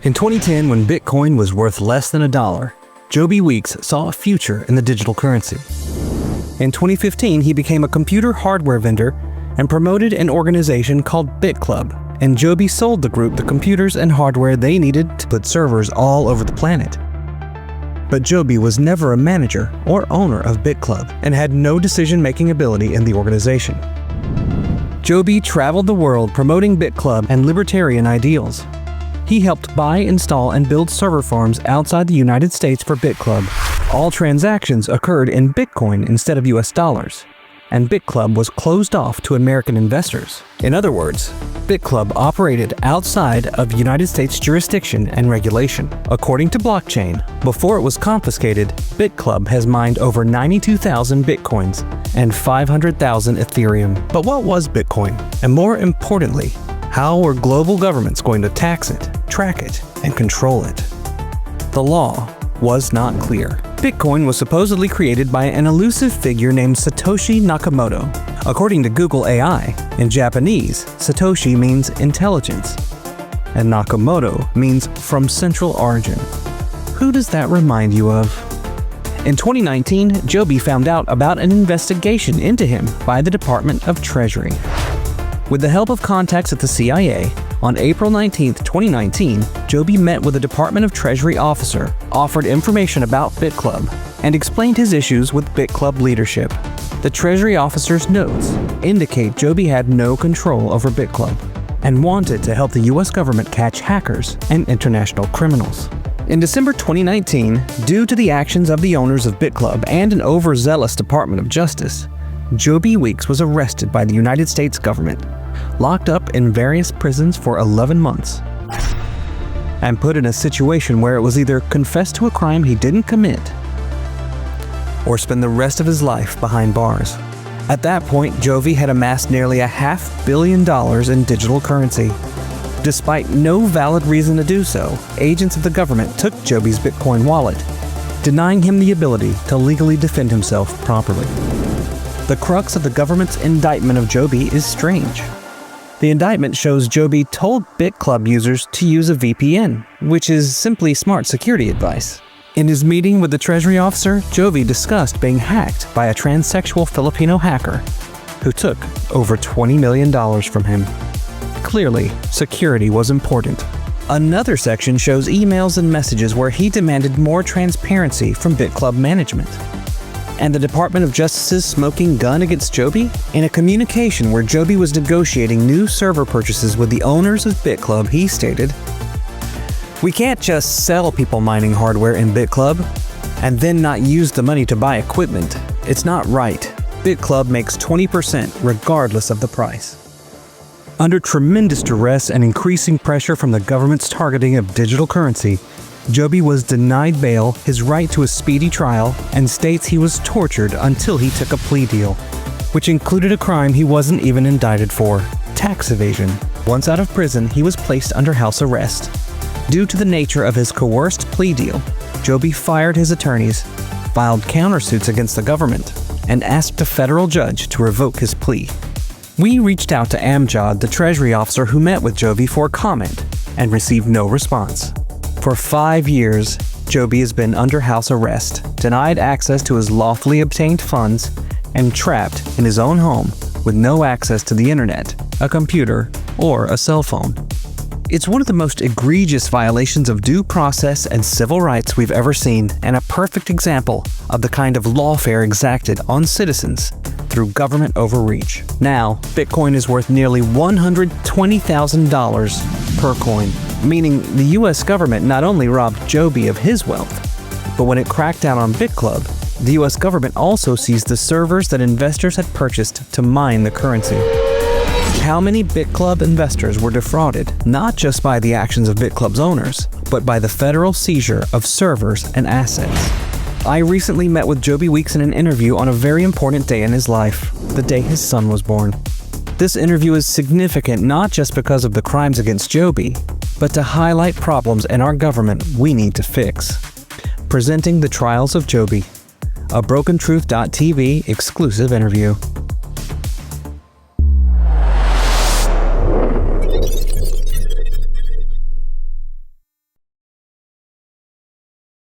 In 2010, when Bitcoin was worth less than $1, Joby Weeks saw a future in the digital currency. In 2015, he became a computer hardware vendor and promoted an organization called BitClub, and Joby sold the group the computers and hardware they needed to put servers all over the planet. But Joby was never a manager or owner of BitClub and had no decision-making ability in the organization. Joby traveled the world promoting BitClub and libertarian ideals. He helped buy, install, and build server farms outside the United States for BitClub. All transactions occurred in Bitcoin instead of US dollars, and BitClub was closed off to American investors. In other words, BitClub operated outside of United States jurisdiction and regulation. According to blockchain, before it was confiscated, BitClub has mined over 92,000 Bitcoins and 500,000 Ethereum. But what was Bitcoin? And more importantly, how were global governments going to tax it, track it, and control it? The law was not clear. Bitcoin was supposedly created by an elusive figure named Satoshi Nakamoto. According to Google AI, in Japanese, Satoshi means intelligence, and Nakamoto means from central origin. Who does that remind you of? In 2019, Joby found out about an investigation into him by the Department of Treasury. With the help of contacts at the CIA, on April 19, 2019, Joby met with a Department of Treasury officer, offered information about BitClub, and explained his issues with BitClub leadership. The Treasury officer's notes indicate Joby had no control over BitClub and wanted to help the US government catch hackers and international criminals. In December 2019, due to the actions of the owners of BitClub and an overzealous Department of Justice, Joby Weeks was arrested by the United States government, locked up in various prisons for 11 months, and put in a situation where it was either confess to a crime he didn't commit or spend the rest of his life behind bars. At that point, Joby had amassed nearly $500 million in digital currency. Despite no valid reason to do so, agents of the government took Joby's Bitcoin wallet, denying him the ability to legally defend himself properly. The crux of the government's indictment of Joby is strange. The indictment shows Joby told BitClub users to use a VPN, which is simply smart security advice. In his meeting with the Treasury officer, Joby discussed being hacked by a transsexual Filipino hacker who took over $20 million from him. Clearly, security was important. Another section shows emails and messages where he demanded more transparency from BitClub management. And the Department of Justice's smoking gun against Joby? In a communication where Joby was negotiating new server purchases with the owners of BitClub, he stated, "We can't just sell people mining hardware in BitClub and then not use the money to buy equipment. It's not right. BitClub makes 20% regardless of the price." Under tremendous duress and increasing pressure from the government's targeting of digital currency, Joby was denied bail, his right to a speedy trial, and states he was tortured until he took a plea deal, which included a crime he wasn't even indicted for: tax evasion. Once out of prison, he was placed under house arrest. Due to the nature of his coerced plea deal, Joby fired his attorneys, filed countersuits against the government, and asked a federal judge to revoke his plea. We reached out to Amjad, the Treasury officer who met with Joby, for comment and received no response. For 5 years, Joby has been under house arrest, denied access to his lawfully obtained funds, and trapped in his own home with no access to the internet, a computer, or a cell phone. It's one of the most egregious violations of due process and civil rights we've ever seen, and a perfect example of the kind of lawfare exacted on citizens through government overreach. Now, Bitcoin is worth nearly $120,000 per coin, meaning the US government not only robbed Joby of his wealth, but when it cracked down on BitClub, the US government also seized the servers that investors had purchased to mine the currency. How many BitClub investors were defrauded, not just by the actions of BitClub's owners, but by the federal seizure of servers and assets? I recently met with Joby Weeks in an interview on a very important day in his life, the day his son was born. This interview is significant not just because of the crimes against Joby, but to highlight problems in our government we need to fix. Presenting the trials of Joby, a BrokenTruth.tv exclusive interview.